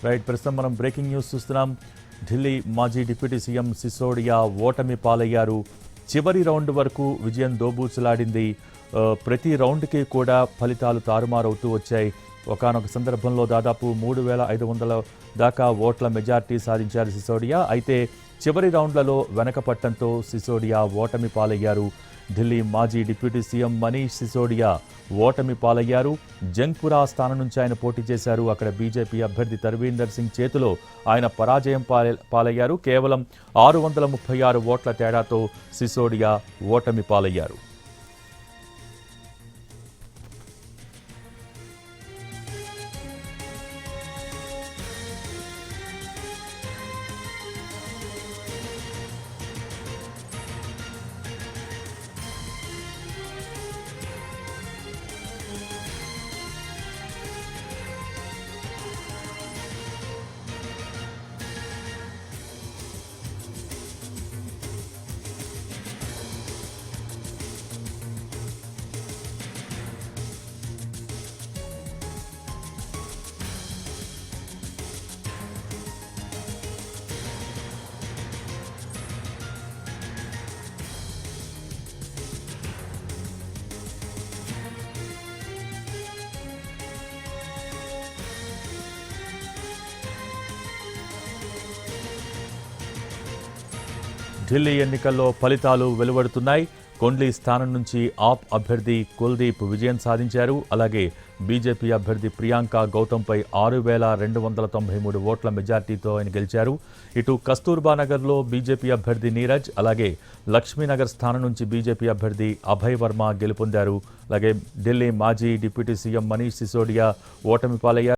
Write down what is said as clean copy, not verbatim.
Right, ప్రస్తుతం మనం breaking news చూస్తున్నాం. ఢిల్లీ మాజీ డిప్యూటీ సీఎం సిసోడియా ఓటమి పాలయ్యారు. చివరి రౌండ్ వరకు విజయం దోబూచులాడింది. ప్రతి రౌండ్కి కూడా ఫలితాలు తారుమారవుతూ వచ్చాయి. ఒకానొక సందర్భంలో దాదాపు 3,500 దాకా ఓట్ల మెజార్టీ సాధించారు సిసోడియా. అయితే చివరి రౌండ్లలో వెనకపట్టంతో సిసోడియా ఓటమి పాలయ్యారు. ఢిల్లీ మాజీ డిప్యూటీ సీఎం మనీష్ సిసోడియా ఓటమి పాలయ్యారు. జంగ్పురా స్థానం నుంచి ఆయన పోటీ చేశారు. అక్కడ బీజేపీ అభ్యర్థి తర్వీందర్ సింగ్ చేతిలో ఆయన పరాజయం పాలయ్యారు. కేవలం 636 ఓట్ల తేడాతో సిసోడియా ఓటమి పాలయ్యారు. ఢిల్లీ ఎన్నికల్లో ఫలితాలు వెలువడుతున్నాయి. కొండ్లీ స్థానం నుంచి ఆప్ అభ్యర్థి కుల్దీప్ విజయం సాధించారు. అలాగే బీజేపీ అభ్యర్థి ప్రియాంక గౌతమ్పై 6,293 ఓట్ల మెజార్టీతో ఆయన గెలిచారు. ఇటు కస్తూర్బా నగర్లో బీజేపీ అభ్యర్థి నీరజ్, అలాగే లక్ష్మీనగర్ స్థానం నుంచి బీజేపీ అభ్యర్థి అభయ్ వర్మ గెలుపొందారు. అలాగే ఢిల్లీ మాజీ డిప్యూటీ సీఎం మనీష్ సిసోడియా ఓటమి పాలయ్యారు.